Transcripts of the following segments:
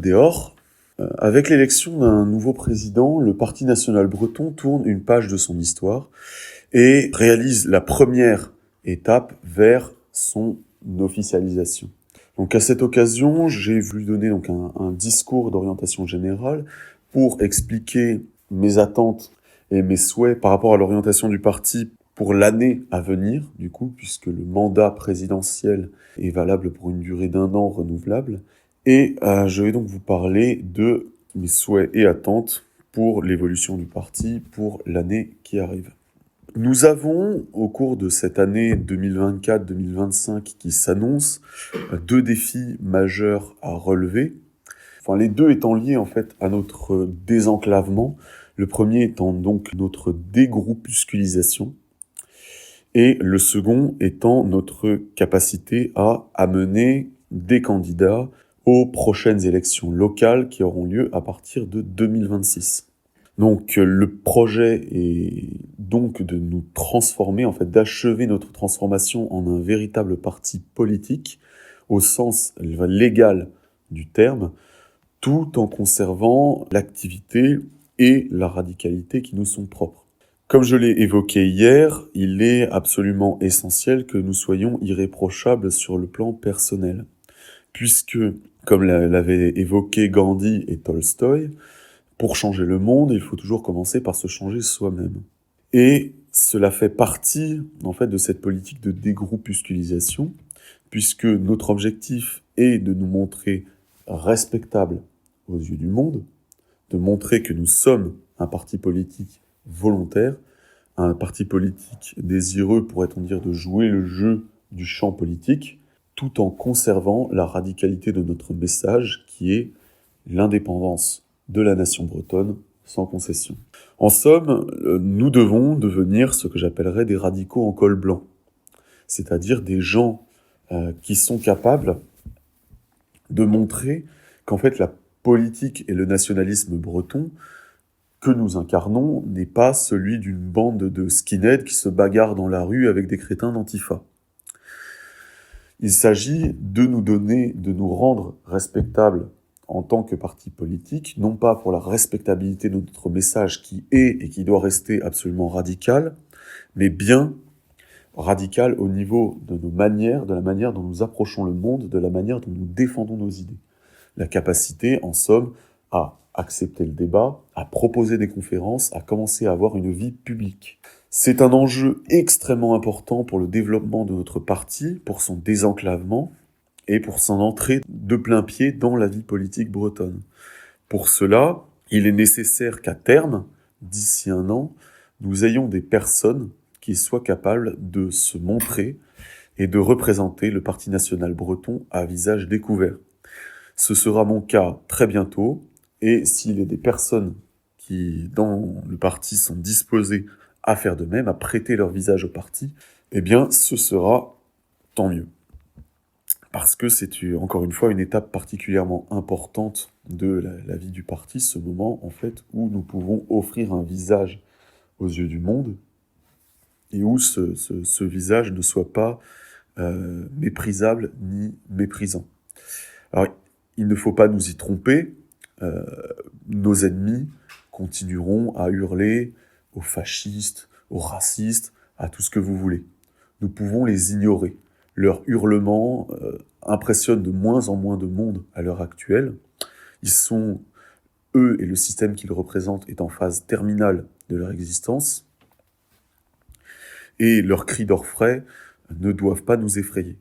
Dehors, avec l'élection d'un nouveau président, le Parti national breton tourne une page de son histoire et réalise la première étape vers son officialisation. Donc à cette occasion, j'ai voulu donner donc un discours d'orientation générale pour expliquer mes attentes et mes souhaits par rapport à l'orientation du parti pour l'année à venir, du coup, puisque le mandat présidentiel est valable pour une durée d'1 an renouvelable. Et je vais donc vous parler de mes souhaits et attentes pour l'évolution du parti pour l'année qui arrive. Nous avons, au cours de cette année 2024-2025 qui s'annonce, 2 défis majeurs à relever. Enfin, les deux étant liés en fait à notre désenclavement. Le premier étant donc notre dégroupusculisation. Et le second étant notre capacité à amener des candidats aux prochaines élections locales qui auront lieu à partir de 2026. Donc le projet est donc de nous transformer, en fait d'achever notre transformation en un véritable parti politique au sens légal du terme, tout en conservant l'activité et la radicalité qui nous sont propres. Comme je l'ai évoqué hier, il est absolument essentiel que nous soyons irréprochables sur le plan personnel, puisque, comme l'avaient évoqué Gandhi et Tolstoï, pour changer le monde, il faut toujours commencer par se changer soi-même. Et cela fait partie, en fait, de cette politique de dégroupusculisation, puisque notre objectif est de nous montrer respectables aux yeux du monde, de montrer que nous sommes un parti politique volontaire, un parti politique désireux, pourrait-on dire, de jouer le jeu du champ politique, tout en conservant la radicalité de notre message qui est l'indépendance de la nation bretonne sans concession. En somme, nous devons devenir ce que j'appellerais des radicaux en col blanc, c'est-à-dire des gens qui sont capables de montrer qu'en fait la politique et le nationalisme breton que nous incarnons n'est pas celui d'une bande de skinheads qui se bagarrent dans la rue avec des crétins d'Antifa. Il s'agit de nous rendre respectables en tant que parti politique, non pas pour la respectabilité de notre message qui est et qui doit rester absolument radical, mais bien radical au niveau de nos manières, de la manière dont nous approchons le monde, de la manière dont nous défendons nos idées. La capacité, en somme, à accepter le débat, à proposer des conférences, à commencer à avoir une vie publique. C'est un enjeu extrêmement important pour le développement de notre parti, pour son désenclavement et pour son entrée de plein pied dans la vie politique bretonne. Pour cela, il est nécessaire qu'à terme, d'ici 1 an, nous ayons des personnes qui soient capables de se montrer et de représenter le Parti national breton à visage découvert. Ce sera mon cas très bientôt, et s'il y a des personnes qui, dans le parti, sont disposées à faire de même, à prêter leur visage au parti, eh bien, ce sera tant mieux. Parce que c'est, encore une fois, une étape particulièrement importante de la vie du parti, ce moment, en fait, où nous pouvons offrir un visage aux yeux du monde, et où ce visage ne soit pas méprisable ni méprisant. Alors, il ne faut pas nous y tromper, nos ennemis continueront à hurler aux fascistes, aux racistes, à tout ce que vous voulez. Nous pouvons les ignorer. Leurs hurlements impressionnent de moins en moins de monde à l'heure actuelle. Ils sont, eux et le système qu'ils représentent, est en phase terminale de leur existence. Et leurs cris d'orfraie ne doivent pas nous effrayer.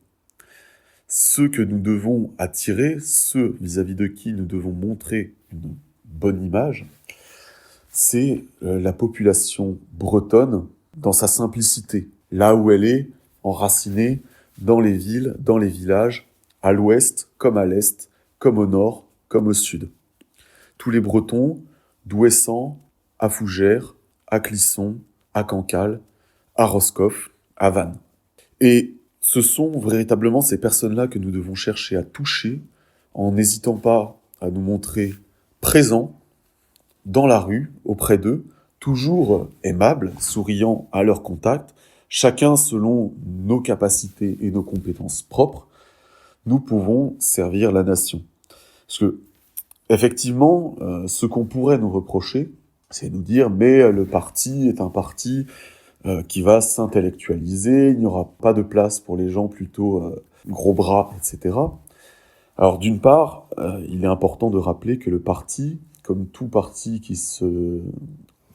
Ceux que nous devons attirer, ceux vis-à-vis de qui nous devons montrer une bonne image, c'est la population bretonne dans sa simplicité, là où elle est enracinée dans les villes, dans les villages, à l'ouest comme à l'est, comme au nord, comme au sud. Tous les Bretons, d'Ouessant à Fougères, à Clisson, à Cancale, à Roscoff, à Vannes. Et ce sont véritablement ces personnes-là que nous devons chercher à toucher en n'hésitant pas à nous montrer présents dans la rue, auprès d'eux, toujours aimables, souriant à leur contact, chacun selon nos capacités et nos compétences propres, nous pouvons servir la nation. Parce que, effectivement, ce qu'on pourrait nous reprocher, c'est nous dire, mais le parti est un parti qui va s'intellectualiser, il n'y aura pas de place pour les gens plutôt gros bras, etc. Alors d'une part, il est important de rappeler que le parti, comme tout parti qui se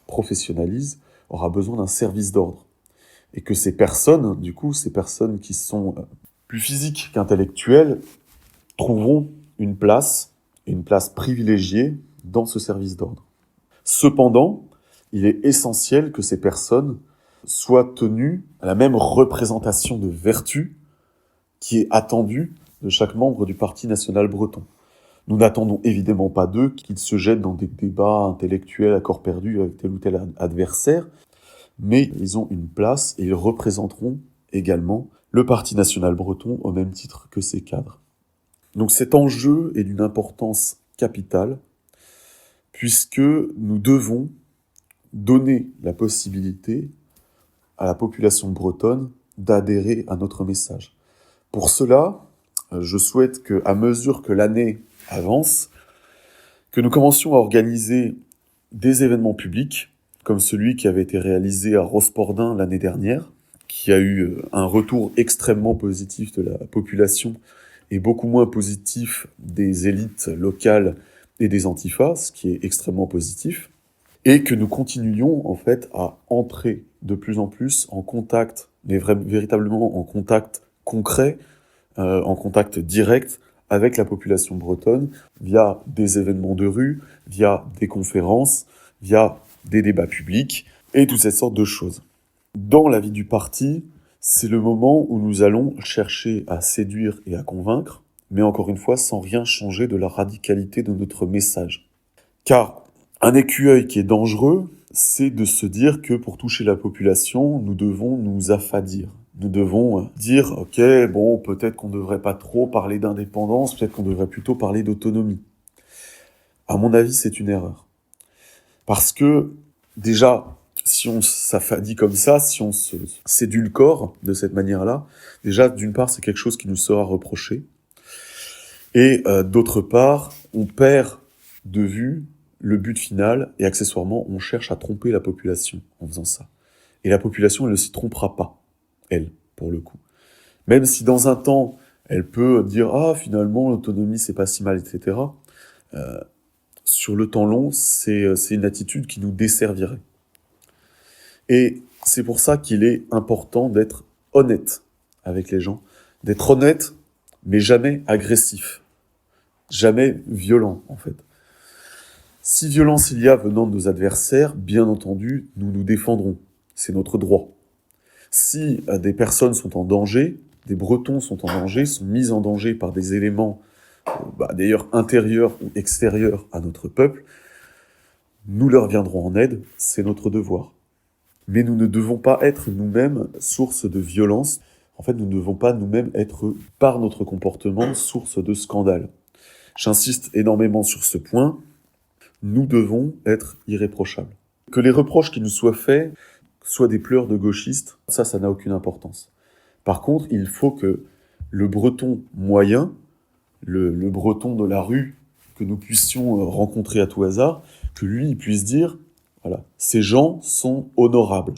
professionnalise, aura besoin d'un service d'ordre. Et que ces personnes, du coup, ces personnes qui sont plus physiques qu'intellectuelles, trouveront une place privilégiée dans ce service d'ordre. Cependant, il est essentiel que ces personnes soient tenues à la même représentation de vertu qui est attendue de chaque membre du Parti national breton. Nous n'attendons évidemment pas d'eux qu'ils se jettent dans des débats intellectuels à corps perdu avec tel ou tel adversaire, mais ils ont une place et ils représenteront également le Parti national breton au même titre que ses cadres. Donc cet enjeu est d'une importance capitale, puisque nous devons donner la possibilité à la population bretonne d'adhérer à notre message. Pour cela, je souhaite qu'à mesure que l'année avance, que nous commencions à organiser des événements publics, comme celui qui avait été réalisé à Rospordin l'année dernière, qui a eu un retour extrêmement positif de la population et beaucoup moins positif des élites locales et des antifas, ce qui est extrêmement positif, et que nous continuions en fait à entrer de plus en plus en contact, mais véritablement en contact concret, en contact direct avec la population bretonne, via des événements de rue, via des conférences, via des débats publics, et toutes ces sortes de choses. Dans la vie du parti, c'est le moment où nous allons chercher à séduire et à convaincre, mais encore une fois, sans rien changer de la radicalité de notre message. Car un écueil qui est dangereux, c'est de se dire que pour toucher la population, nous devons nous affadir. Nous devons dire, ok, bon, peut-être qu'on ne devrait pas trop parler d'indépendance, peut-être qu'on devrait plutôt parler d'autonomie. À mon avis, c'est une erreur. Parce que, déjà, si on s'affadit comme ça, si on se s'édulcore de cette manière-là, déjà, d'une part, c'est quelque chose qui nous sera reproché. Et d'autre part, on perd de vue le but final, et accessoirement, on cherche à tromper la population en faisant ça. Et la population, elle ne s'y trompera pas, elle, pour le coup. Même si dans un temps, elle peut dire « Ah, finalement, l'autonomie, c'est pas si mal, etc. » Sur le temps long, c'est une attitude qui nous desservirait. Et c'est pour ça qu'il est important d'être honnête avec les gens, d'être honnête, mais jamais agressif, jamais violent, en fait. Si violence il y a venant de nos adversaires, bien entendu, nous nous défendrons. C'est notre droit. Si des personnes sont en danger, des Bretons sont en danger, sont mis en danger par des éléments, d'ailleurs intérieurs ou extérieurs à notre peuple, nous leur viendrons en aide, c'est notre devoir. Mais nous ne devons pas être nous-mêmes source de violence. En fait, nous ne devons pas nous-mêmes être, par notre comportement, source de scandale. J'insiste énormément sur ce point. Nous devons être irréprochables. Que les reproches qui nous soient faits soient des pleurs de gauchistes, ça n'a aucune importance. Par contre, il faut que le breton moyen, le breton de la rue, que nous puissions rencontrer à tout hasard, que lui, il puisse dire, voilà, ces gens sont honorables.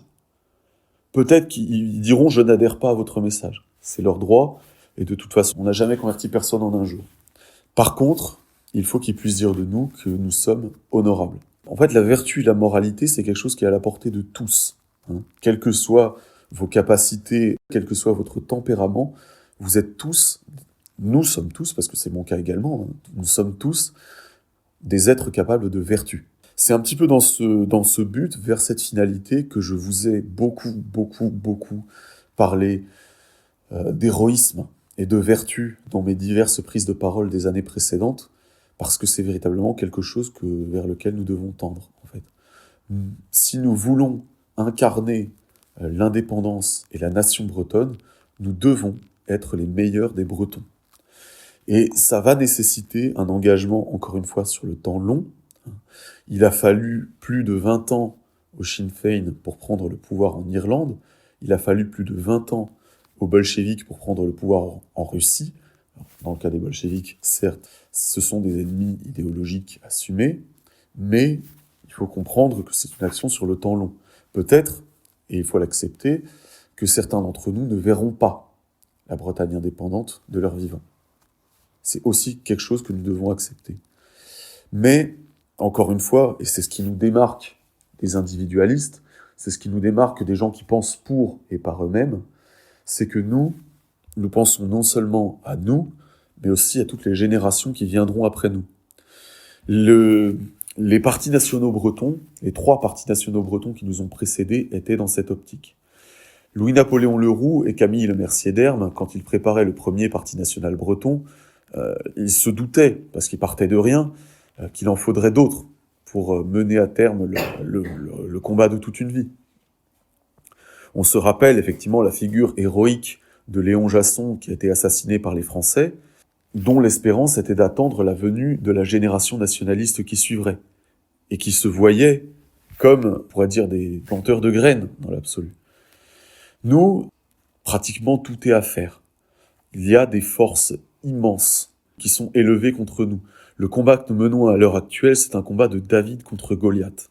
Peut-être qu'ils diront, je n'adhère pas à votre message. C'est leur droit, et de toute façon, on n'a jamais converti personne en un jour. Par contre, il faut qu'ils puissent dire de nous que nous sommes honorables. En fait, la vertu et la moralité, c'est quelque chose qui est à la portée de tous. Quelles que soient vos capacités, quel que soit votre tempérament, vous êtes tous, nous sommes tous, parce que c'est mon cas également, nous sommes tous des êtres capables de vertu. C'est un petit peu dans ce but, vers cette finalité, que je vous ai beaucoup parlé d'héroïsme et de vertu dans mes diverses prises de parole des années précédentes, parce que c'est véritablement quelque chose vers lequel nous devons tendre, en fait. Si nous voulons incarner l'indépendance et la nation bretonne, nous devons être les meilleurs des Bretons. Et ça va nécessiter un engagement, encore une fois, sur le temps long. Il a fallu plus de 20 ans au Sinn Féin pour prendre le pouvoir en Irlande. Il a fallu plus de 20 ans aux bolcheviks pour prendre le pouvoir en Russie. Dans le cas des bolcheviks, certes, ce sont des ennemis idéologiques assumés, mais il faut comprendre que c'est une action sur le temps long. Peut-être, et il faut l'accepter, que certains d'entre nous ne verront pas la Bretagne indépendante de leur vivant. C'est aussi quelque chose que nous devons accepter. Mais, encore une fois, et c'est ce qui nous démarque des individualistes, c'est ce qui nous démarque des gens qui pensent pour et par eux-mêmes, c'est que nous pensons non seulement à nous, mais aussi à toutes les générations qui viendront après nous. Les partis nationaux bretons, les 3 partis nationaux bretons qui nous ont précédés, étaient dans cette optique. Louis-Napoléon Leroux et Camille Le Mercier d'Hermes, quand ils préparaient le premier parti national breton, ils se doutaient, parce qu'ils partaient de rien, qu'il en faudrait d'autres pour mener à terme le combat de toute une vie. On se rappelle effectivement la figure héroïque de Léon Jasson, qui a été assassiné par les Français, dont l'espérance était d'attendre la venue de la génération nationaliste qui suivrait, et qui se voyait comme, on pourrait dire, des planteurs de graines dans l'absolu. Nous, pratiquement tout est à faire. Il y a des forces immenses qui sont élevées contre nous. Le combat que nous menons à l'heure actuelle, c'est un combat de David contre Goliath.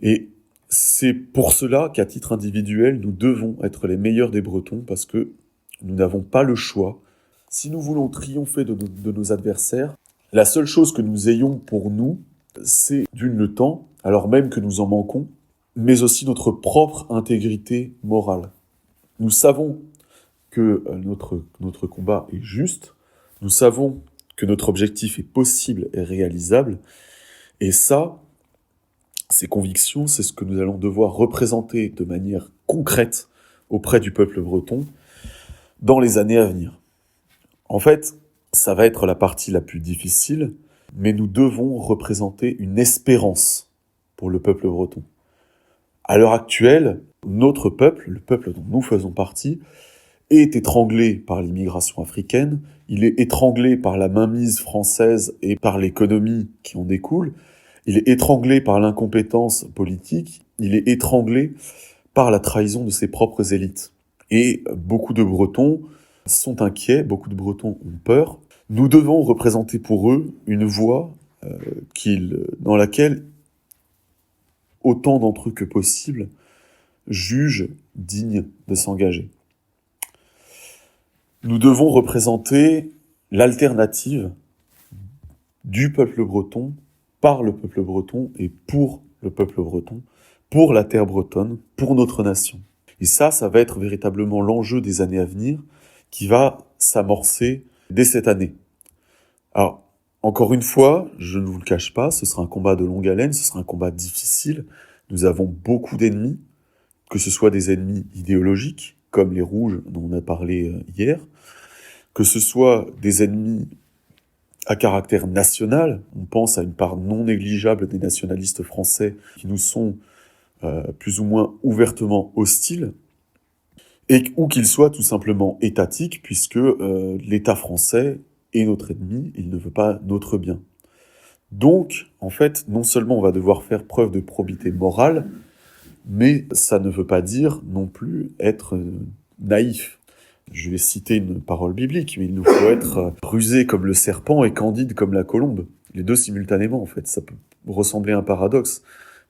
Et c'est pour cela qu'à titre individuel, nous devons être les meilleurs des Bretons, parce que nous n'avons pas le choix. Si nous voulons triompher de nos adversaires, la seule chose que nous ayons pour nous, c'est le temps, alors même que nous en manquons, mais aussi notre propre intégrité morale. Nous savons que notre combat est juste, nous savons que notre objectif est possible et réalisable, et ça, ces convictions, c'est ce que nous allons devoir représenter de manière concrète auprès du peuple breton dans les années à venir. En fait, ça va être la partie la plus difficile, mais nous devons représenter une espérance pour le peuple breton. À l'heure actuelle, notre peuple, le peuple dont nous faisons partie, est étranglé par l'immigration africaine, il est étranglé par la mainmise française et par l'économie qui en découle, il est étranglé par l'incompétence politique, il est étranglé par la trahison de ses propres élites. Et beaucoup de Bretons sont inquiets, beaucoup de Bretons ont peur. Nous devons représenter pour eux une voie dans laquelle autant d'entre eux que possible jugent dignes de s'engager. Nous devons représenter l'alternative du peuple breton, par le peuple breton et pour le peuple breton, pour la terre bretonne, pour notre nation. Et ça va être véritablement l'enjeu des années à venir qui va s'amorcer dès cette année. Alors, encore une fois, je ne vous le cache pas, ce sera un combat de longue haleine, ce sera un combat difficile. Nous avons beaucoup d'ennemis, que ce soit des ennemis idéologiques, comme les Rouges dont on a parlé hier, que ce soit des ennemis à caractère national, on pense à une part non négligeable des nationalistes français qui nous sont plus ou moins ouvertement hostiles, ou qu'ils soient tout simplement étatiques, puisque l'État français est notre ennemi, il ne veut pas notre bien. Donc, en fait, non seulement on va devoir faire preuve de probité morale, mais ça ne veut pas dire non plus être naïf. Je vais citer une parole biblique, mais il nous faut être rusé comme le serpent et candide comme la colombe. Les deux simultanément, en fait. Ça peut ressembler à un paradoxe.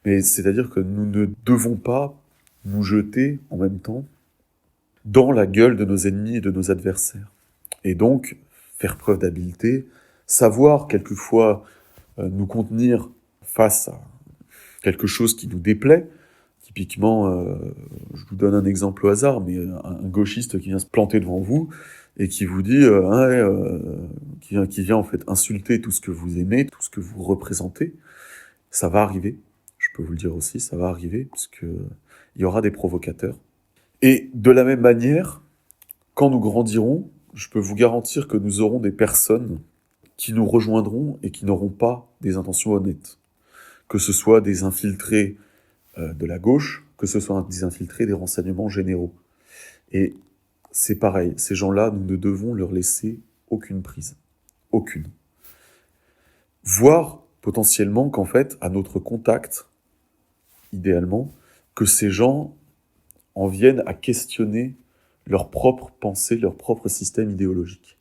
Mais c'est-à-dire que nous ne devons pas nous jeter en même temps dans la gueule de nos ennemis et de nos adversaires. Et donc, faire preuve d'habileté, savoir quelquefois nous contenir face à quelque chose qui nous déplaît. Typiquement, je vous donne un exemple au hasard, mais un gauchiste qui vient se planter devant vous et qui vous dit, qui vient en fait insulter tout ce que vous aimez, tout ce que vous représentez, ça va arriver. peux vous le dire aussi, ça va arriver, puisque il y aura des provocateurs. Et de la même manière, quand nous grandirons, je peux vous garantir que nous aurons des personnes qui nous rejoindront et qui n'auront pas des intentions honnêtes. Que ce soit des infiltrés de la gauche, que ce soit des infiltrés des renseignements généraux. Et c'est pareil, ces gens-là, nous ne devons leur laisser aucune prise. Aucune. Voire potentiellement qu'en fait, à notre contact, idéalement, que ces gens en viennent à questionner leur propre pensée, leur propre système idéologique.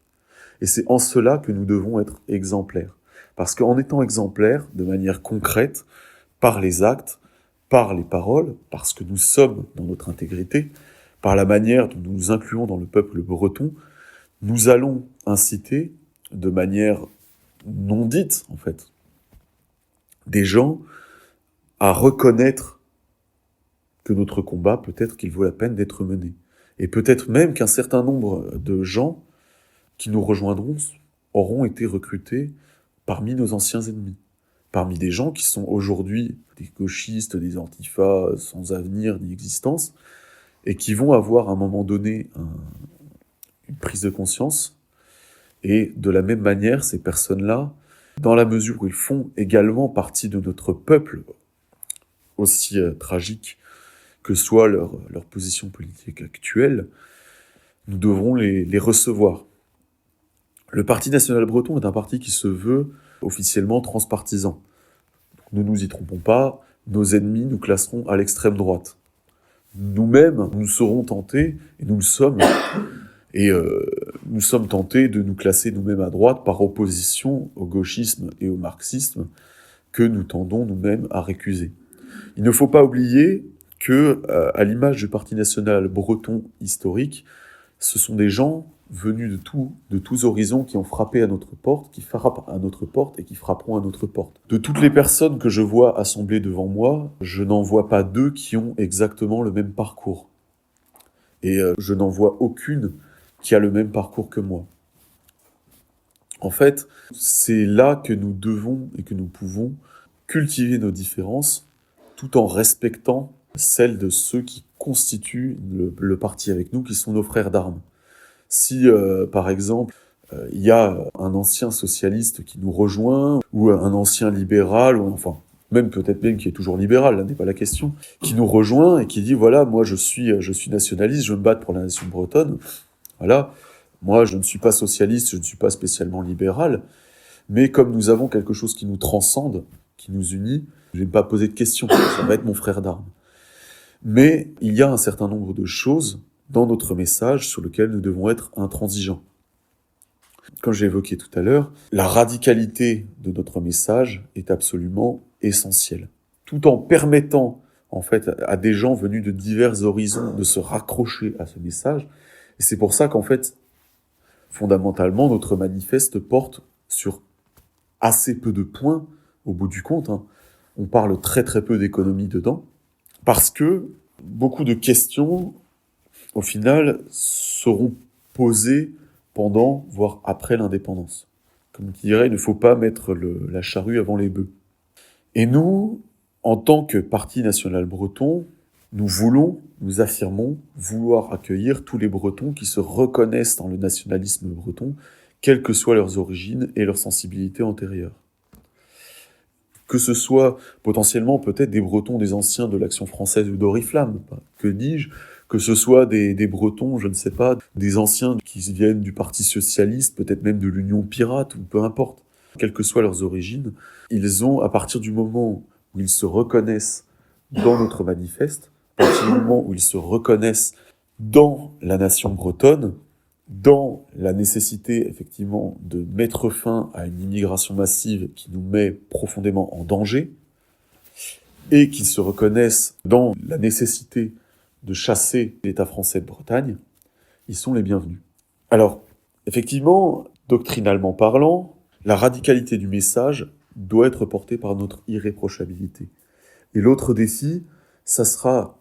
Et c'est en cela que nous devons être exemplaires. Parce qu'en étant exemplaires, de manière concrète, par les actes, par les paroles, parce que nous sommes dans notre intégrité, par la manière dont nous nous incluons dans le peuple breton, nous allons inciter, de manière non dite, en fait, des gens à reconnaître que notre combat, peut-être qu'il vaut la peine d'être mené. Et peut-être même qu'un certain nombre de gens qui nous rejoindront auront été recrutés parmi nos anciens ennemis. Parmi des gens qui sont aujourd'hui des gauchistes, des antifas sans avenir ni existence, et qui vont avoir à un moment donné une prise de conscience. Et de la même manière, ces personnes-là, dans la mesure où ils font également partie de notre peuple, aussi tragique que soit leur position politique actuelle, nous devrons les recevoir. Le Parti national breton est un parti qui se veut officiellement transpartisan. Ne nous y trompons pas, nos ennemis nous classeront à l'extrême droite. Nous-mêmes, nous serons tentés, et nous le sommes, et nous sommes tentés de nous classer nous-mêmes à droite par opposition au gauchisme et au marxisme que nous tendons nous-mêmes à récuser. Il ne faut pas oublier que, à l'image du Parti national breton historique, ce sont des gens venus de tous horizons qui ont frappé à notre porte, qui frappent à notre porte et qui frapperont à notre porte. De toutes les personnes que je vois assemblées devant moi, je n'en vois pas deux qui ont exactement le même parcours. Et je n'en vois aucune qui a le même parcours que moi. En fait, c'est là que nous devons et que nous pouvons cultiver nos différences tout en respectant celles de ceux qui constituent le parti avec nous, qui sont nos frères d'armes. Si, par exemple, il y a un ancien socialiste qui nous rejoint, ou un ancien libéral, ou enfin, même peut-être même qui est toujours libéral, là n'est pas la question, qui nous rejoint et qui dit, voilà, moi je suis nationaliste, je me bats pour la nation bretonne, voilà, moi je ne suis pas socialiste, je ne suis pas spécialement libéral, mais comme nous avons quelque chose qui nous transcende, qui nous unit, je ne vais pas poser de questions, ça va être mon frère d'armes. Mais il y a un certain nombre de choses dans notre message sur lesquelles nous devons être intransigeants. Comme j'ai évoqué tout à l'heure, la radicalité de notre message est absolument essentielle. Tout en permettant, en fait, à des gens venus de divers horizons de se raccrocher à ce message. Et c'est pour ça qu'en fait, fondamentalement, notre manifeste porte sur assez peu de points, au bout du compte. On parle très très peu d'économie dedans, parce que beaucoup de questions, au final, seront posées pendant, voire après l'indépendance. Comme qui dirait, il ne faut pas mettre la charrue avant les bœufs. Et nous, en tant que Parti national breton, nous affirmons vouloir accueillir tous les Bretons qui se reconnaissent dans le nationalisme breton, quelles que soient leurs origines et leurs sensibilités antérieures. Que ce soit potentiellement peut-être des Bretons, des anciens de l'Action française ou d'Oriflamme, que dis-je, que ce soit des Bretons, je ne sais pas, des anciens qui viennent du Parti socialiste, peut-être même de l'Union pirate, ou peu importe. Quelles que soient leurs origines, ils ont, à partir du moment où ils se reconnaissent dans notre manifeste, à partir du moment où ils se reconnaissent dans la nation bretonne, dans la nécessité, effectivement, de mettre fin à une immigration massive qui nous met profondément en danger, et qu'ils se reconnaissent dans la nécessité de chasser l'État français de Bretagne, ils sont les bienvenus. Alors, effectivement, doctrinalement parlant, la radicalité du message doit être portée par notre irréprochabilité. Et l'autre défi, ça sera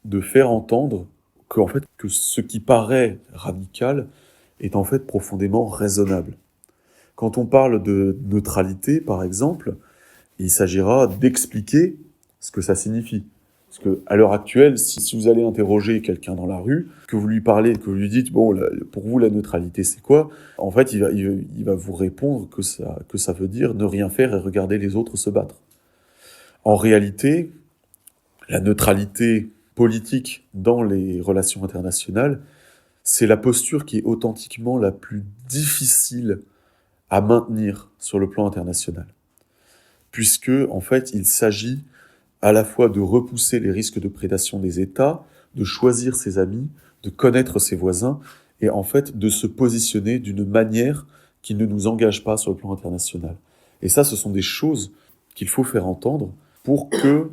de faire entendre que ce qui paraît radical est en fait profondément raisonnable. Quand on parle de neutralité, par exemple, il s'agira d'expliquer ce que ça signifie. Parce qu'à l'heure actuelle, si vous allez interroger quelqu'un dans la rue, que vous lui parlez, que vous lui dites, bon, pour vous, la neutralité, c'est quoi? En fait, il va vous répondre que ça veut dire ne rien faire et regarder les autres se battre. En réalité, la neutralité politique dans les relations internationales, c'est la posture qui est authentiquement la plus difficile à maintenir sur le plan international. Puisque, en fait, il s'agit à la fois de repousser les risques de prédation des États, de choisir ses amis, de connaître ses voisins, et en fait de se positionner d'une manière qui ne nous engage pas sur le plan international. Et ça, ce sont des choses qu'il faut faire entendre pour que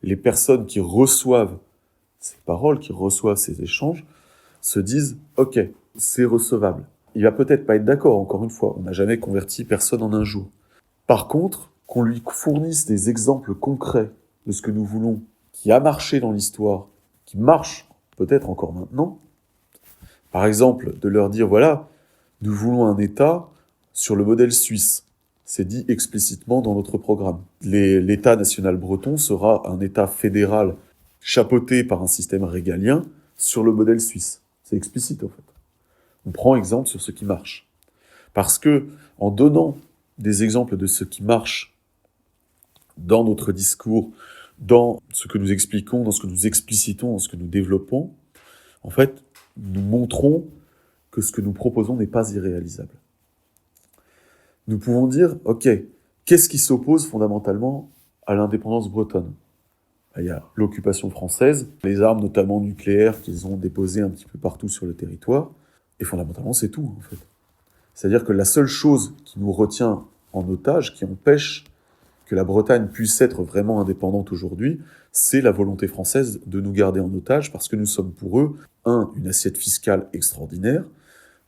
les personnes qui reçoivent ces paroles, qui reçoivent ces échanges, se disent « Ok, c'est recevable ». Il va peut-être pas être d'accord, encore une fois, on n'a jamais converti personne en un jour. Par contre, qu'on lui fournisse des exemples concrets de ce que nous voulons, qui a marché dans l'histoire, qui marche peut-être encore maintenant. Par exemple, de leur dire, voilà, nous voulons un État sur le modèle suisse. C'est dit explicitement dans notre programme. L'État national breton sera un État fédéral chapeauté par un système régalien sur le modèle suisse. C'est explicite, en fait. On prend exemple sur ce qui marche. Parce que, en donnant des exemples de ce qui marche dans notre discours, dans ce que nous expliquons, dans ce que nous explicitons, dans ce que nous développons, en fait, nous montrons que ce que nous proposons n'est pas irréalisable. Nous pouvons dire, ok, qu'est-ce qui s'oppose fondamentalement à l'indépendance bretonne? Il y a l'occupation française, les armes notamment nucléaires qu'ils ont déposées un petit peu partout sur le territoire, et fondamentalement c'est tout en fait. C'est-à-dire que la seule chose qui nous retient en otage, qui empêche que la Bretagne puisse être vraiment indépendante aujourd'hui, c'est la volonté française de nous garder en otage parce que nous sommes pour eux, un, une assiette fiscale extraordinaire,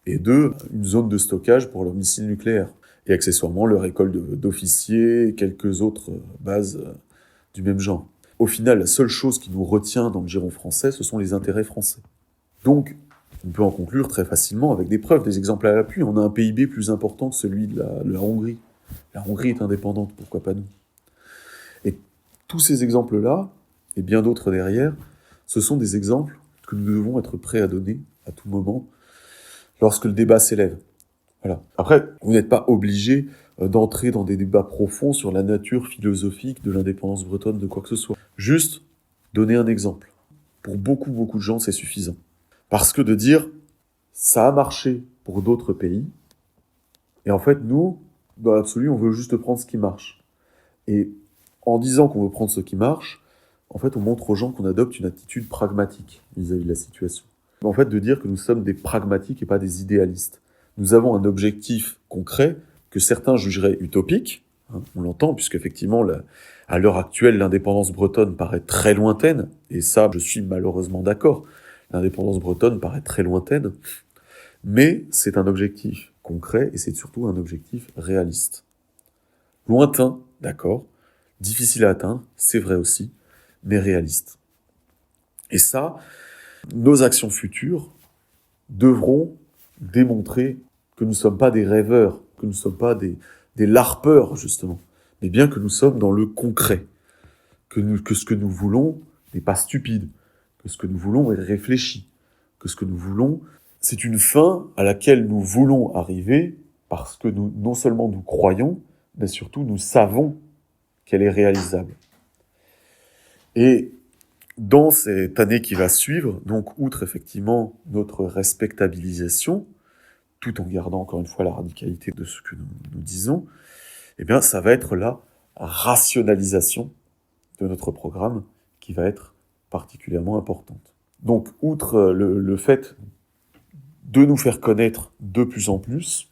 et deux, une zone de stockage pour leurs missiles nucléaires. Et accessoirement leur école d'officiers et quelques autres bases du même genre. Au final, la seule chose qui nous retient dans le giron français, ce sont les intérêts français. Donc, on peut en conclure très facilement avec des preuves, des exemples à l'appui. On a un PIB plus important que celui de la Hongrie. La Hongrie est indépendante, pourquoi pas nous? Et tous ces exemples-là, et bien d'autres derrière, ce sont des exemples que nous devons être prêts à donner à tout moment lorsque le débat s'élève. Voilà. Après, vous n'êtes pas obligé d'entrer dans des débats profonds sur la nature philosophique de l'indépendance bretonne, de quoi que ce soit. Juste donner un exemple. Pour beaucoup, beaucoup de gens, c'est suffisant. Parce que de dire, ça a marché pour d'autres pays, et en fait, nous, dans l'absolu, on veut juste prendre ce qui marche. Et en disant qu'on veut prendre ce qui marche, en fait, on montre aux gens qu'on adopte une attitude pragmatique vis-à-vis de la situation. En fait, de dire que nous sommes des pragmatiques et pas des idéalistes. Nous avons un objectif concret que certains jugeraient utopique, hein, on l'entend, puisqu'effectivement, à l'heure actuelle, l'indépendance bretonne paraît très lointaine, et ça, je suis malheureusement d'accord, l'indépendance bretonne paraît très lointaine, mais c'est un objectif concret, et c'est surtout un objectif réaliste. Lointain, d'accord, difficile à atteindre, c'est vrai aussi, mais réaliste. Et ça, nos actions futures devront démontrer que nous ne sommes pas des rêveurs, que nous ne sommes pas des larpeurs, justement, mais bien que nous sommes dans le concret, que ce que nous voulons n'est pas stupide, que ce que nous voulons est réfléchi, que ce que nous voulons, c'est une fin à laquelle nous voulons arriver parce que nous, non seulement nous croyons, mais surtout nous savons qu'elle est réalisable. Et dans cette année qui va suivre, donc outre effectivement notre respectabilisation, tout en gardant encore une fois la radicalité de ce que nous disons, eh bien ça va être la rationalisation de notre programme qui va être particulièrement importante. Donc outre le fait de nous faire connaître de plus en plus,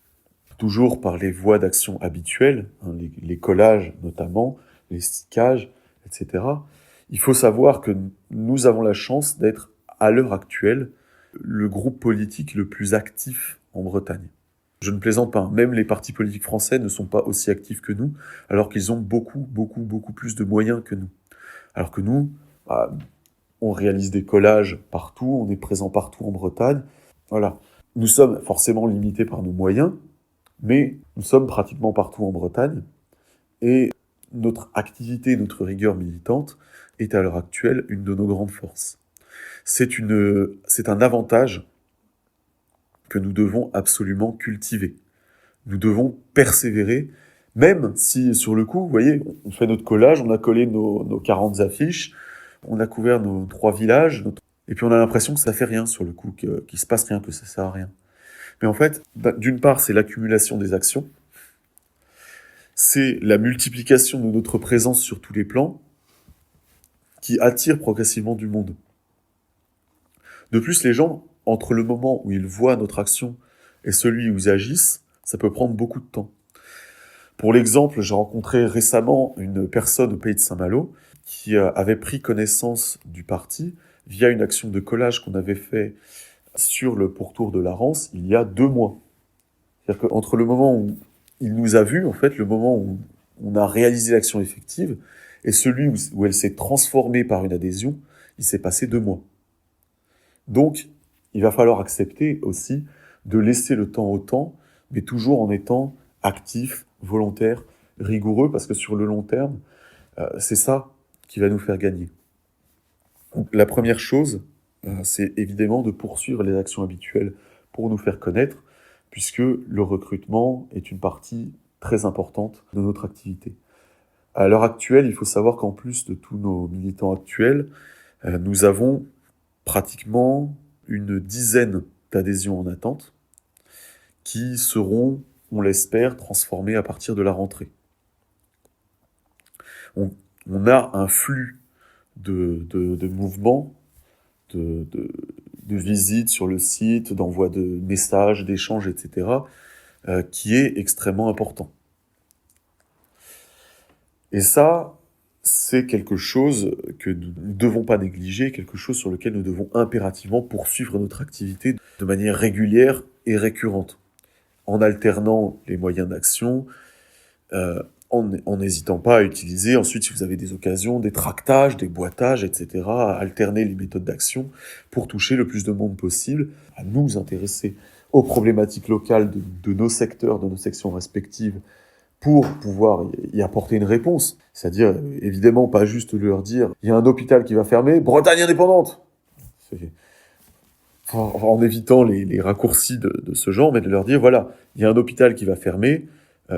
toujours par les voies d'action habituelles, hein, les collages notamment, les stickages, etc., il faut savoir que nous avons la chance d'être, à l'heure actuelle, le groupe politique le plus actif en Bretagne. Je ne plaisante pas, même les partis politiques français ne sont pas aussi actifs que nous, alors qu'ils ont beaucoup plus de moyens que nous. Alors que nous, on réalise des collages partout, on est présent partout en Bretagne. Voilà. Nous sommes forcément limités par nos moyens, mais nous sommes pratiquement partout en Bretagne, et notre activité, notre rigueur militante est à l'heure actuelle une de nos grandes forces. C'est un avantage que nous devons absolument cultiver. Nous devons persévérer, même si sur le coup, vous voyez, on fait notre collage, on a collé nos 40 affiches, on a couvert nos 3 villages, et puis on a l'impression que ça fait rien sur le coup, qu'il se passe rien, que ça sert à rien. Mais en fait, d'une part, c'est l'accumulation des actions, c'est la multiplication de notre présence sur tous les plans, qui attire progressivement du monde. De plus, les gens, entre le moment où ils voient notre action et celui où ils agissent, ça peut prendre beaucoup de temps. Pour l'exemple, j'ai rencontré récemment une personne au pays de Saint-Malo qui avait pris connaissance du parti via une action de collage qu'on avait fait sur le pourtour de la Rance il y a 2 mois. C'est-à-dire qu'entre le moment où il nous a vus, en fait, le moment où on a réalisé l'action effective, et celui où elle s'est transformée par une adhésion, il s'est passé 2 mois. Donc, il va falloir accepter aussi de laisser le temps au temps, mais toujours en étant actif, volontaire, rigoureux, parce que sur le long terme, c'est ça qui va nous faire gagner. Donc, la première chose, c'est évidemment de poursuivre les actions habituelles pour nous faire connaître, puisque le recrutement est une partie très importante de notre activité. À l'heure actuelle, il faut savoir qu'en plus de tous nos militants actuels, nous avons pratiquement une dizaine d'adhésions en attente qui seront, on l'espère, transformées à partir de la rentrée. On a un flux de mouvements, de visites sur le site, d'envoi de messages, d'échanges, etc., qui est extrêmement important. Et ça, c'est quelque chose que nous ne devons pas négliger, quelque chose sur lequel nous devons impérativement poursuivre notre activité de manière régulière et récurrente, en alternant les moyens d'action, en n'hésitant pas à utiliser, ensuite, si vous avez des occasions, des tractages, des boîtages, etc., à alterner les méthodes d'action pour toucher le plus de monde possible, à nous intéresser aux problématiques locales de nos secteurs, de nos sections respectives, pour pouvoir y apporter une réponse. C'est-à-dire, évidemment, pas juste leur dire « il y a un hôpital qui va fermer, Bretagne indépendante !» en évitant les raccourcis de ce genre, mais de leur dire « voilà, il y a un hôpital qui va fermer,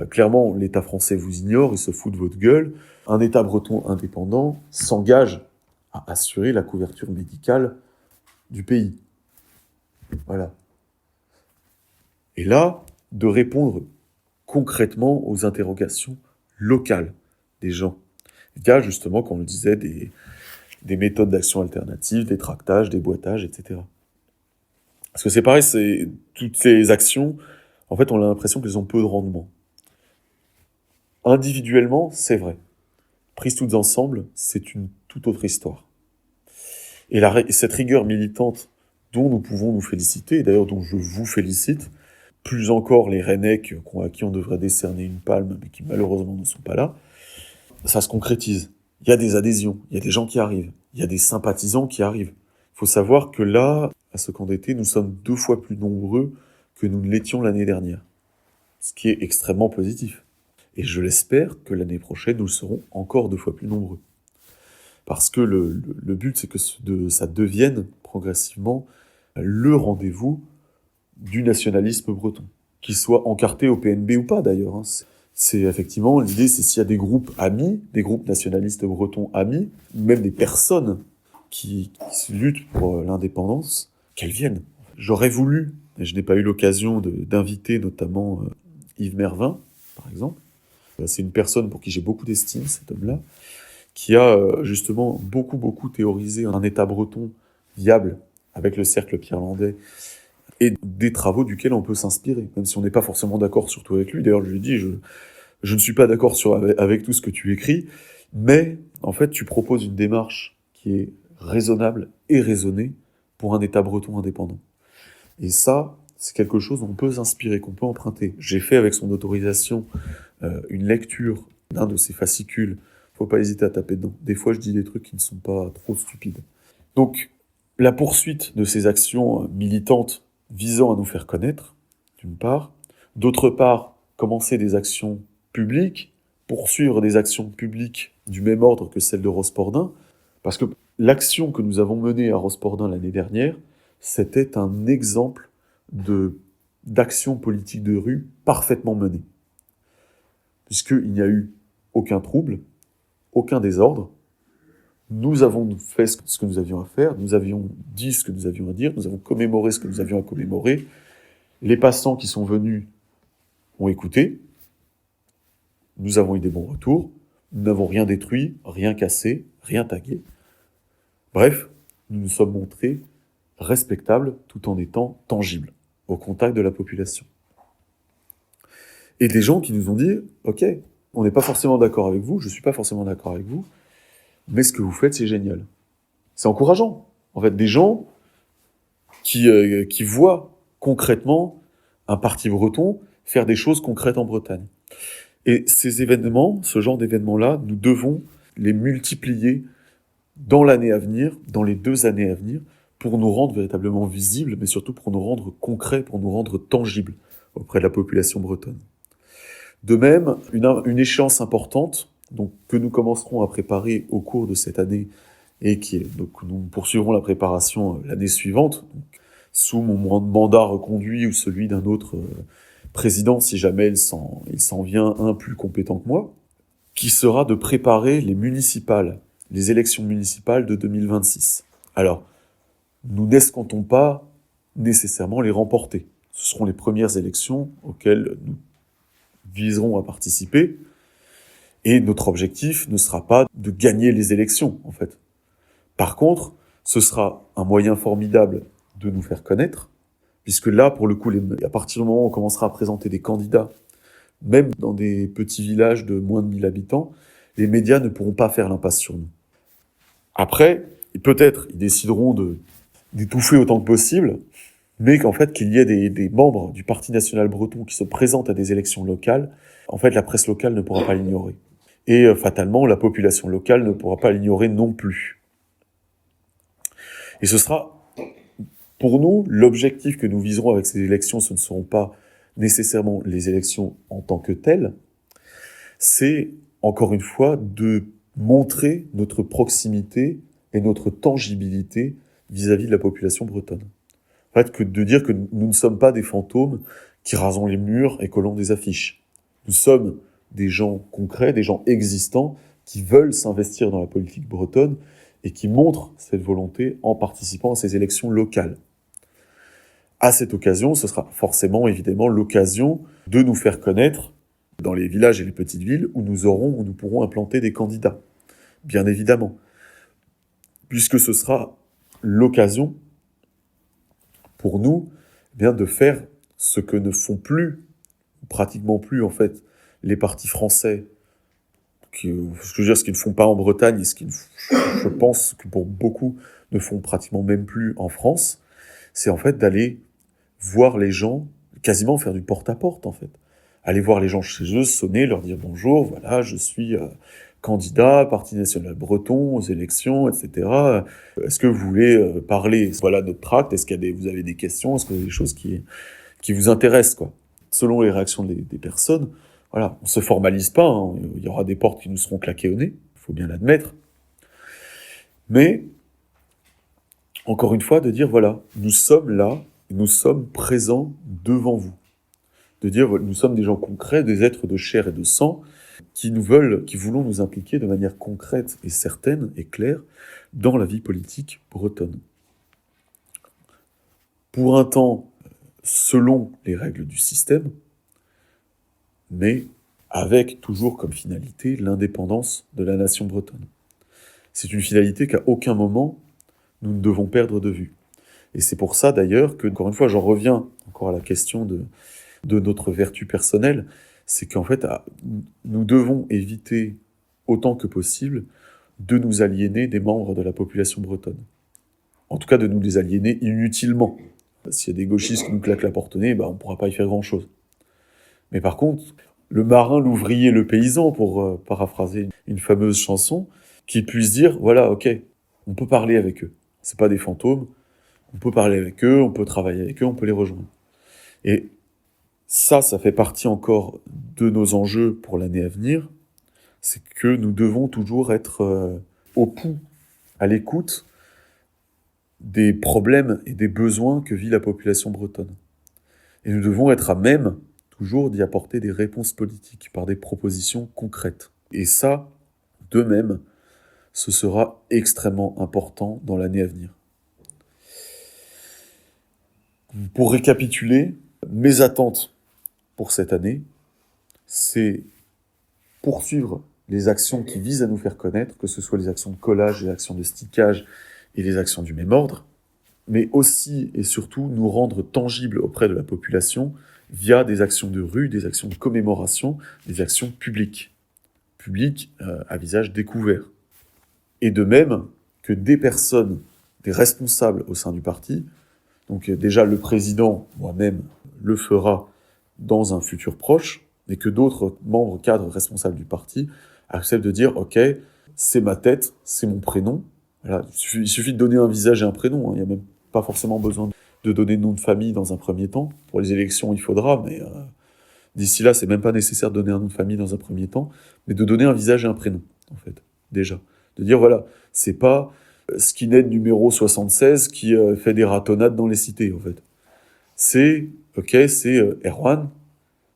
clairement, l'État français vous ignore, il se fout de votre gueule. Un État breton indépendant s'engage à assurer la couverture médicale du pays. » Voilà. Et là, de répondre concrètement aux interrogations locales des gens, via justement, comme on le disait, des méthodes d'action alternatives, des tractages, des boîtages, etc. Parce que c'est pareil, toutes ces actions, en fait, on a l'impression qu'elles ont peu de rendement. Individuellement, c'est vrai. Prises toutes ensemble, c'est une toute autre histoire. Et cette rigueur militante dont nous pouvons nous féliciter, et d'ailleurs dont je vous félicite, plus encore les Rennais à qui on devrait décerner une palme, mais qui malheureusement ne sont pas là, ça se concrétise. Il y a des adhésions, il y a des gens qui arrivent, il y a des sympathisants qui arrivent. Il faut savoir que là, à ce camp d'été, nous sommes 2 fois plus nombreux que nous ne l'étions l'année dernière. Ce qui est extrêmement positif. Et je l'espère que l'année prochaine, nous le serons encore 2 fois plus nombreux. Parce que le but, c'est que ça devienne progressivement le rendez-vous du nationalisme breton, qu'il soit encarté au PNB ou pas d'ailleurs. Hein. C'est effectivement, l'idée, c'est s'il y a des groupes amis, des groupes nationalistes bretons amis, même des personnes qui luttent pour l'indépendance, qu'elles viennent. J'aurais voulu, et je n'ai pas eu l'occasion d'inviter notamment Yves Mervin, par exemple. C'est une personne pour qui j'ai beaucoup d'estime, cet homme-là, qui a justement beaucoup théorisé un État breton viable avec le cercle Pierre-Landais, et des travaux duquel on peut s'inspirer, même si on n'est pas forcément d'accord sur tout avec lui. D'ailleurs, je lui dis, je ne suis pas d'accord avec tout ce que tu écris, mais en fait, tu proposes une démarche qui est raisonnable et raisonnée pour un État breton indépendant. Et ça, c'est quelque chose dont on peut s'inspirer, qu'on peut emprunter. J'ai fait avec son autorisation une lecture d'un de ses fascicules. Faut pas hésiter à taper dedans. Des fois, je dis des trucs qui ne sont pas trop stupides. Donc, la poursuite de ces actions militantes visant à nous faire connaître, d'une part. D'autre part, commencer des actions publiques, poursuivre des actions publiques du même ordre que celle de Rospordin, parce que l'action que nous avons menée à Rospordin l'année dernière, c'était un exemple d'action politique de rue parfaitement menée. Puisqu'il n'y a eu aucun trouble, aucun désordre. Nous avons fait ce que nous avions à faire, nous avions dit ce que nous avions à dire, nous avons commémoré ce que nous avions à commémorer. Les passants qui sont venus ont écouté. Nous avons eu des bons retours. Nous n'avons rien détruit, rien cassé, rien tagué. Bref, nous nous sommes montrés respectables tout en étant tangibles au contact de la population. Et des gens qui nous ont dit « Ok, on n'est pas forcément d'accord avec vous, je ne suis pas forcément d'accord avec vous, mais ce que vous faites, c'est génial. » C'est encourageant. En fait, des gens qui voient concrètement un parti breton faire des choses concrètes en Bretagne. Et ces événements, ce genre d'événements-là, nous devons les multiplier dans l'année à venir, dans les 2 années à venir, pour nous rendre véritablement visibles, mais surtout pour nous rendre concrets, pour nous rendre tangibles auprès de la population bretonne. De même, une échéance importante, donc, que nous commencerons à préparer au cours de cette année, et donc nous poursuivrons la préparation l'année suivante, donc, sous mon mandat reconduit ou celui d'un autre président, si jamais il s'en vient un plus compétent que moi, qui sera de préparer les élections municipales de 2026. Alors, nous n'escomptons pas nécessairement les remporter. Ce seront les premières élections auxquelles nous viserons à participer, et notre objectif ne sera pas de gagner les élections, en fait. Par contre, ce sera un moyen formidable de nous faire connaître, puisque là, pour le coup, à partir du moment où on commencera à présenter des candidats, même dans des petits villages de moins de 1000 habitants, les médias ne pourront pas faire l'impasse sur nous. Après, peut-être, ils décideront d'étouffer autant que possible, mais qu'en fait, qu'il y ait des membres du Parti national breton qui se présentent à des élections locales, en fait, la presse locale ne pourra pas l'ignorer. Et fatalement, la population locale ne pourra pas l'ignorer non plus. Et ce sera, pour nous, l'objectif que nous viserons avec ces élections, ce ne seront pas nécessairement les élections en tant que telles, c'est, encore une fois, de montrer notre proximité et notre tangibilité vis-à-vis de la population bretonne. En fait, que de dire que nous ne sommes pas des fantômes qui rasons les murs et collons des affiches. Nous sommes des gens concrets, des gens existants qui veulent s'investir dans la politique bretonne et qui montrent cette volonté en participant à ces élections locales. À cette occasion, ce sera forcément, évidemment, l'occasion de nous faire connaître dans les villages et les petites villes où nous pourrons implanter des candidats, bien évidemment, puisque ce sera l'occasion pour nous, eh bien, de faire ce que ne font plus, pratiquement plus, en fait, les partis français, ce qu'ils ne font pas en Bretagne, et je pense que pour beaucoup ne font pratiquement même plus en France, c'est en fait d'aller voir les gens, quasiment faire du porte-à-porte, en fait. Aller voir les gens chez eux, sonner, leur dire bonjour, voilà, je suis candidat, Parti national breton, aux élections, etc. Est-ce que vous voulez parler? Voilà notre tract, est-ce qu'il y a vous avez des questions? Est-ce que vous avez des choses qui vous intéressent, quoi? Selon les réactions des personnes, voilà, on se formalise pas, hein. Il y aura des portes qui nous seront claquées au nez, il faut bien l'admettre. Mais, encore une fois, de dire, voilà, nous sommes là, nous sommes présents devant vous. De dire, nous sommes des gens concrets, des êtres de chair et de sang, qui voulons nous impliquer de manière concrète et certaine et claire dans la vie politique bretonne. Pour un temps, selon les règles du système, mais avec toujours comme finalité l'indépendance de la nation bretonne. C'est une finalité qu'à aucun moment nous ne devons perdre de vue. Et c'est pour ça d'ailleurs que, encore une fois, j'en reviens encore à la question de notre vertu personnelle, c'est qu'en fait, nous devons éviter autant que possible de nous aliéner des membres de la population bretonne. En tout cas, de nous les aliéner inutilement. S'il y a des gauchistes qui nous claquent la porte au nez, on ne pourra pas y faire grand-chose. Mais par contre, le marin, l'ouvrier, le paysan, pour paraphraser une fameuse chanson, qui puisse dire, voilà, ok, on peut parler avec eux. C'est pas des fantômes, on peut parler avec eux, on peut travailler avec eux, on peut les rejoindre. Et ça fait partie encore de nos enjeux pour l'année à venir, c'est que nous devons toujours être au pouls, à l'écoute des problèmes et des besoins que vit la population bretonne. Et nous devons être à même, toujours, d'y apporter des réponses politiques par des propositions concrètes. Et ça, de même, ce sera extrêmement important dans l'année à venir. Pour récapituler, mes attentes pour cette année, c'est poursuivre les actions qui visent à nous faire connaître, que ce soit les actions de collage, les actions de stickage et les actions du même ordre, mais aussi et surtout nous rendre tangibles auprès de la population via des actions de rue, des actions de commémoration, des actions publiques à visage découvert. Et de même que des personnes, des responsables au sein du parti, donc déjà le président, moi-même, le fera dans un futur proche, et que d'autres membres cadres responsables du parti acceptent de dire « Ok, c'est ma tête, c'est mon prénom ». Voilà, il suffit de donner un visage et un prénom, hein. Il n'y a même pas forcément besoin de donner nom de famille dans un premier temps. Pour les élections, il faudra, mais d'ici là, c'est même pas nécessaire de donner un nom de famille dans un premier temps, mais de donner un visage et un prénom, en fait, déjà. De dire, voilà, c'est pas skinhead numéro 76 qui fait des ratonnades dans les cités, en fait. C'est Erwan,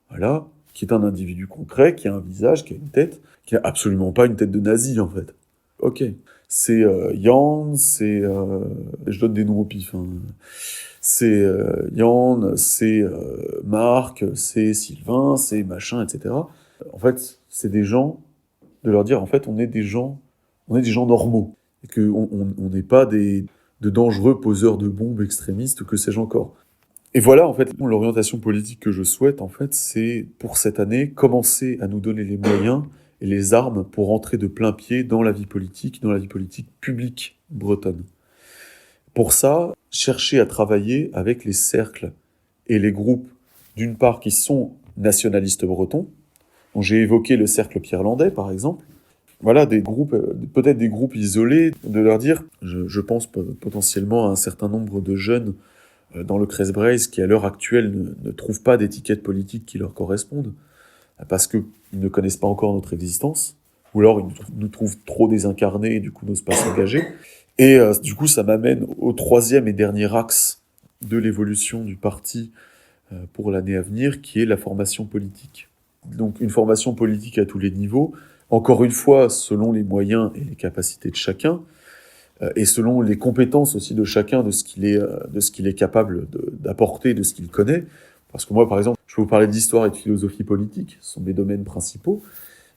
voilà, qui est un individu concret, qui a un visage, qui a une tête, qui n'a absolument pas une tête de nazi, en fait. Ok. C'est Yann, je donne des noms au pif, hein. C'est Yann, c'est Marc, c'est Sylvain, c'est machin, etc. En fait, c'est des gens, de leur dire, en fait, on est des gens normaux. Et qu'on n'est pas de dangereux poseurs de bombes extrémistes, ou que sais-je encore. Et voilà, en fait, l'orientation politique que je souhaite, en fait, c'est, pour cette année, commencer à nous donner les moyens et les armes pour entrer de plein pied dans la vie politique publique bretonne. Pour ça, chercher à travailler avec les cercles et les groupes, d'une part, qui sont nationalistes bretons, dont j'ai évoqué le cercle pierrelandais, par exemple. Voilà, des groupes, peut-être des groupes isolés, de leur dire, je pense potentiellement à un certain nombre de jeunes dans le Crest-Braze qui, à l'heure actuelle, ne trouvent pas d'étiquette politique qui leur correspondent, parce qu'ils ne connaissent pas encore notre existence, ou alors ils nous trouvent trop désincarnés et du coup n'osent pas s'engager. Et du coup, ça m'amène au troisième et dernier axe de l'évolution du parti pour l'année à venir, qui est la formation politique. Donc une formation politique à tous les niveaux, encore une fois, selon les moyens et les capacités de chacun, et selon les compétences aussi de chacun, de ce qu'il est capable d'apporter, de ce qu'il connaît. Parce que moi, par exemple, je peux vous parler d'histoire et de philosophie politique, ce sont mes domaines principaux,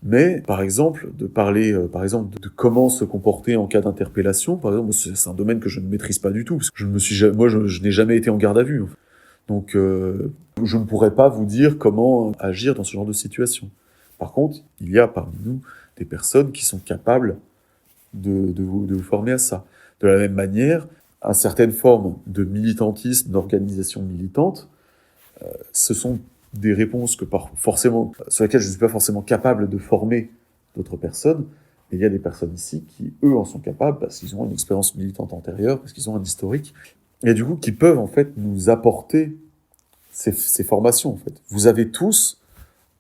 mais par exemple, de parler de comment se comporter en cas d'interpellation, par exemple, c'est un domaine que je ne maîtrise pas du tout, parce que je n'ai jamais été en garde à vue, en fait. Donc, je ne pourrais pas vous dire comment agir dans ce genre de situation. Par contre, il y a parmi nous des personnes qui sont capables de vous former à ça. De la même manière, à certaines formes de militantisme, d'organisation militante, ce sont des réponses sur lesquelles je ne suis pas forcément capable de former d'autres personnes, mais il y a des personnes ici qui, eux, en sont capables parce qu'ils ont une expérience militante antérieure, parce qu'ils ont un historique, et du coup, qui peuvent, en fait, nous apporter ces formations, en fait. Vous avez tous,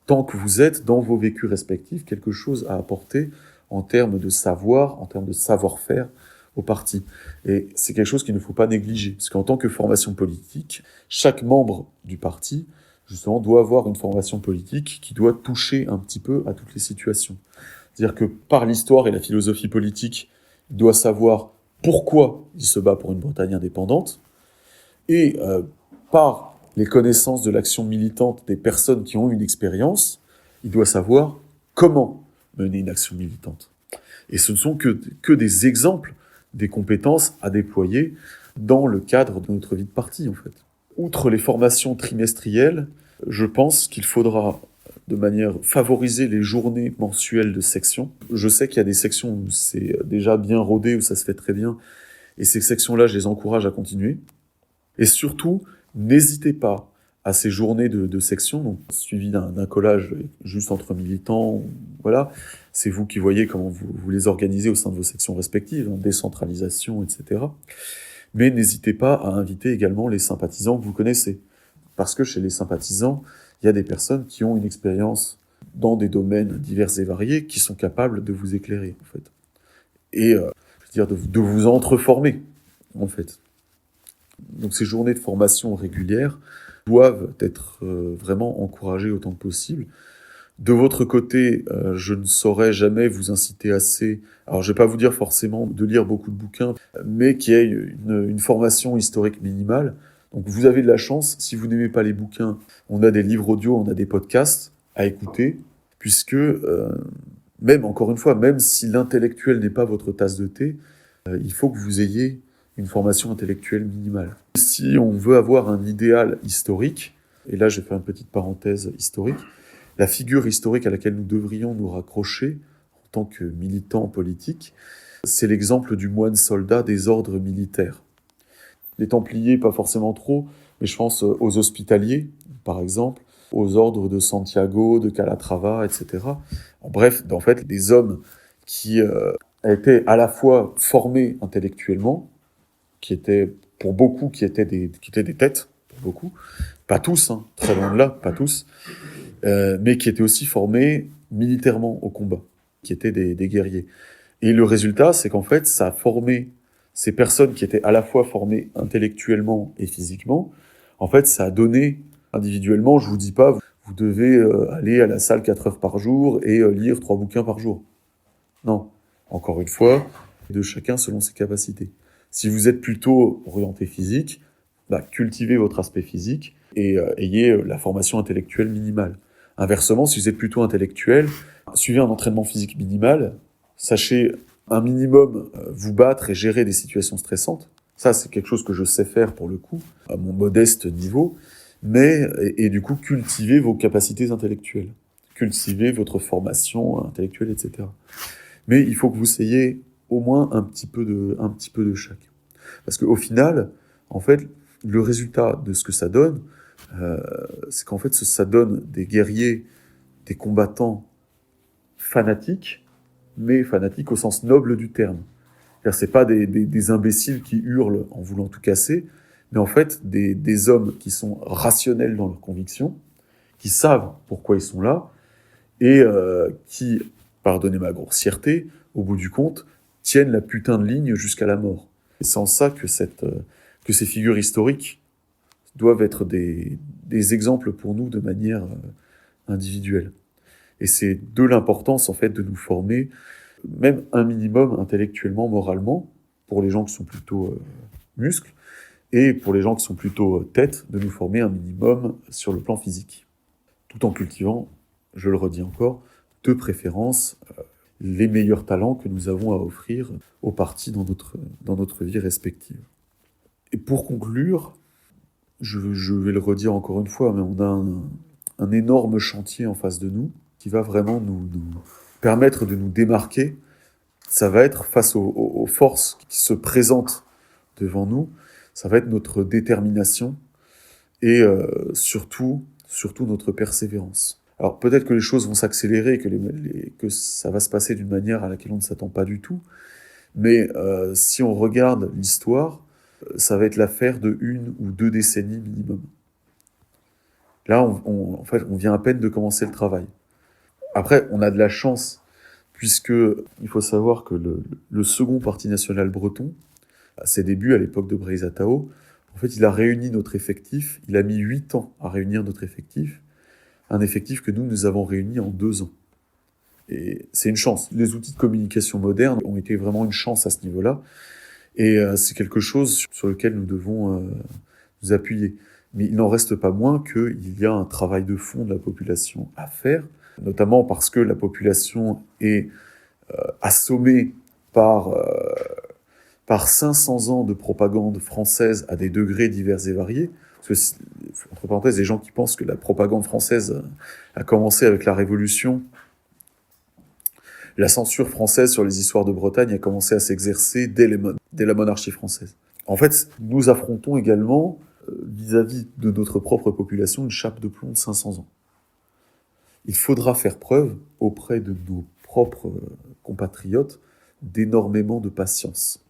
tant que vous êtes dans vos vécus respectifs, quelque chose à apporter en termes de savoir, en termes de savoir-faire au parti. Et c'est quelque chose qu'il ne faut pas négliger, parce qu'en tant que formation politique, chaque membre du parti, justement, doit avoir une formation politique qui doit toucher un petit peu à toutes les situations. C'est-à-dire que par l'histoire et la philosophie politique, il doit savoir pourquoi il se bat pour une Bretagne indépendante, et par les connaissances de l'action militante des personnes qui ont une expérience, il doit savoir comment mener une action militante. Et ce ne sont que des exemples des compétences à déployer dans le cadre de notre vie de parti, en fait. Outre les formations trimestrielles, je pense qu'il faudra de manière favoriser les journées mensuelles de section. Je sais qu'il y a des sections où c'est déjà bien rodé, où ça se fait très bien, et ces sections-là, je les encourage à continuer. Et surtout, n'hésitez pas à ces journées de section, donc suivies d'un collage juste entre militants, voilà. C'est vous qui voyez comment vous les organisez au sein de vos sections respectives, hein, décentralisation, etc. Mais n'hésitez pas à inviter également les sympathisants que vous connaissez. Parce que chez les sympathisants, il y a des personnes qui ont une expérience dans des domaines divers et variés qui sont capables de vous éclairer, en fait. Et, je veux dire, de vous entreformer, en fait. Donc ces journées de formation régulières doivent être vraiment encouragées autant que possible. De votre côté, je ne saurais jamais vous inciter assez. Alors, je ne vais pas vous dire forcément de lire beaucoup de bouquins, mais qu'il y ait une formation historique minimale. Donc, vous avez de la chance. Si vous n'aimez pas les bouquins, on a des livres audio, on a des podcasts à écouter, puisque, même, encore une fois, même si l'intellectuel n'est pas votre tasse de thé, il faut que vous ayez une formation intellectuelle minimale. Si on veut avoir un idéal historique, et là, je vais faire une petite parenthèse historique, la figure historique à laquelle nous devrions nous raccrocher en tant que militants politiques, c'est l'exemple du moine soldat des ordres militaires. Les Templiers, pas forcément trop, mais je pense aux Hospitaliers, par exemple, aux ordres de Santiago, de Calatrava, etc. Bref, en fait, des hommes qui étaient à la fois formés intellectuellement, qui étaient, pour beaucoup, qui étaient des têtes, pour beaucoup, pas tous, hein, très loin de là, pas tous, mais qui étaient aussi formés militairement au combat, qui étaient des guerriers. Et le résultat, c'est qu'en fait, ça a formé ces personnes qui étaient à la fois formées intellectuellement et physiquement. En fait, ça a donné individuellement, je vous dis pas, vous devez aller à la salle 4 heures par jour et lire 3 bouquins par jour. Non. Encore une fois, de chacun selon ses capacités. Si vous êtes plutôt orienté physique, cultivez votre aspect physique et ayez la formation intellectuelle minimale. Inversement, si vous êtes plutôt intellectuel, suivez un entraînement physique minimal, sachez un minimum vous battre et gérer des situations stressantes. Ça, c'est quelque chose que je sais faire pour le coup, à mon modeste niveau, mais, et du coup, cultivez vos capacités intellectuelles, cultivez votre formation intellectuelle, etc. Mais il faut que vous ayez au moins un petit peu de chaque. Parce qu'au final, en fait, le résultat de ce que ça donne, c'est qu'en fait, ça donne des guerriers, des combattants fanatiques, mais fanatiques au sens noble du terme. C'est-à-dire, c'est pas des imbéciles qui hurlent en voulant tout casser, mais en fait, des hommes qui sont rationnels dans leurs convictions, qui savent pourquoi ils sont là, et qui, pardonnez ma grossièreté, au bout du compte, tiennent la putain de ligne jusqu'à la mort. Et c'est en ça que ces figures historiques doivent être des exemples pour nous de manière individuelle. Et c'est de l'importance, en fait, de nous former, même un minimum intellectuellement, moralement, pour les gens qui sont plutôt muscles, et pour les gens qui sont plutôt tête, de nous former un minimum sur le plan physique. Tout en cultivant, je le redis encore, de préférence, les meilleurs talents que nous avons à offrir aux partis dans notre vie respective. Et pour conclure, je vais le redire encore une fois, mais on a un énorme chantier en face de nous qui va vraiment nous permettre de nous démarquer. Ça va être face aux forces qui se présentent devant nous, ça va être notre détermination et surtout notre persévérance. Alors peut-être que les choses vont s'accélérer, que ça va se passer d'une manière à laquelle on ne s'attend pas du tout, mais si on regarde l'histoire, ça va être l'affaire de 1 ou 2 décennies minimum. Là, en fait, on vient à peine de commencer le travail. Après, on a de la chance, puisque il faut savoir que le second parti national breton, à ses débuts, à l'époque de Breisa Tao, en fait, il a réuni notre effectif, il a mis 8 ans à réunir notre effectif, un effectif que nous avons réuni en 2 ans. Et c'est une chance. Les outils de communication modernes ont été vraiment une chance à ce niveau-là, et c'est quelque chose sur lequel nous devons nous appuyer. Mais il n'en reste pas moins qu'il y a un travail de fond de la population à faire, notamment parce que la population est assommée par 500 ans de propagande française à des degrés divers et variés. Parce que, entre parenthèses, les gens qui pensent que la propagande française a commencé avec la Révolution, la censure française sur les histoires de Bretagne a commencé à s'exercer dès la monarchie française. En fait, nous affrontons également, vis-à-vis de notre propre population, une chape de plomb de 500 ans. Il faudra faire preuve auprès de nos propres compatriotes d'énormément de patience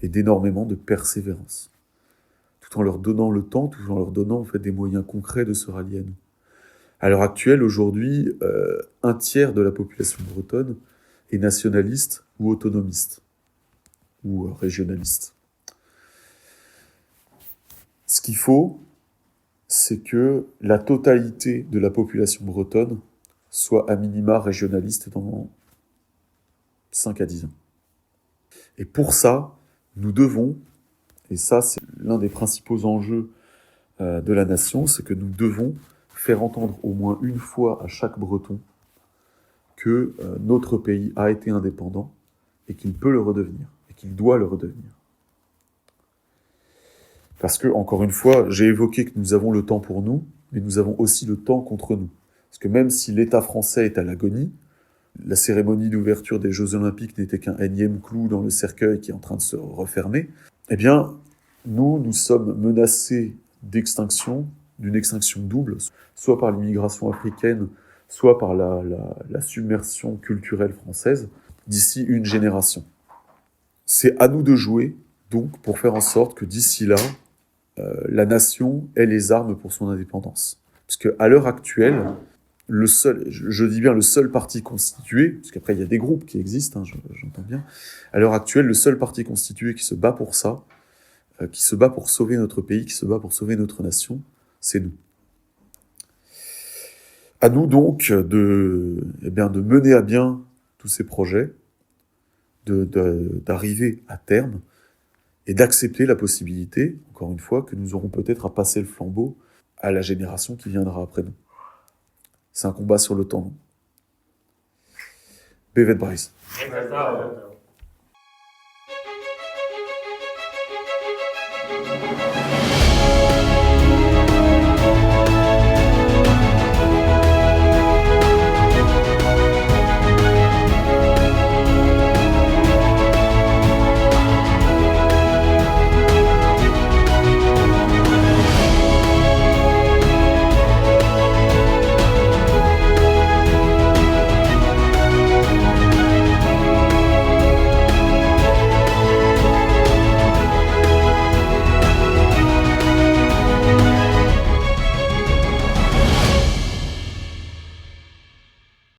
et d'énormément de persévérance, tout en leur donnant le temps, tout en leur donnant en fait des moyens concrets de se rallier à nous. À l'heure actuelle, aujourd'hui, un tiers de la population bretonne est nationaliste ou autonomiste, ou régionaliste. Ce qu'il faut, c'est que la totalité de la population bretonne soit à minima régionaliste dans 5 à 10 ans. Et pour ça, nous devons, et ça c'est l'un des principaux enjeux de la nation, c'est que nous devons faire entendre au moins une fois à chaque Breton que notre pays a été indépendant et qu'il peut le redevenir, et qu'il doit le redevenir. Parce que, encore une fois, j'ai évoqué que nous avons le temps pour nous, mais nous avons aussi le temps contre nous. Parce que même si l'État français est à l'agonie, la cérémonie d'ouverture des Jeux Olympiques n'était qu'un énième clou dans le cercueil qui est en train de se refermer, eh bien, nous sommes menacés d'extinction, d'une extinction double, soit par l'immigration africaine, soit par la submersion culturelle française, d'ici une génération. C'est à nous de jouer, donc, pour faire en sorte que d'ici là, la nation ait les armes pour son indépendance. Parce qu'à l'heure actuelle, le seul, je dis bien le seul parti constitué, parce qu'après il y a des groupes qui existent, j'entends bien, à l'heure actuelle, le seul parti constitué qui se bat pour ça, qui se bat pour sauver notre pays, qui se bat pour sauver notre nation, c'est nous. À nous donc de mener à bien tous ces projets, d'arriver à terme, et d'accepter la possibilité, encore une fois, que nous aurons peut-être à passer le flambeau à la génération qui viendra après nous. C'est un combat sur le temps long. Bevet Bryce.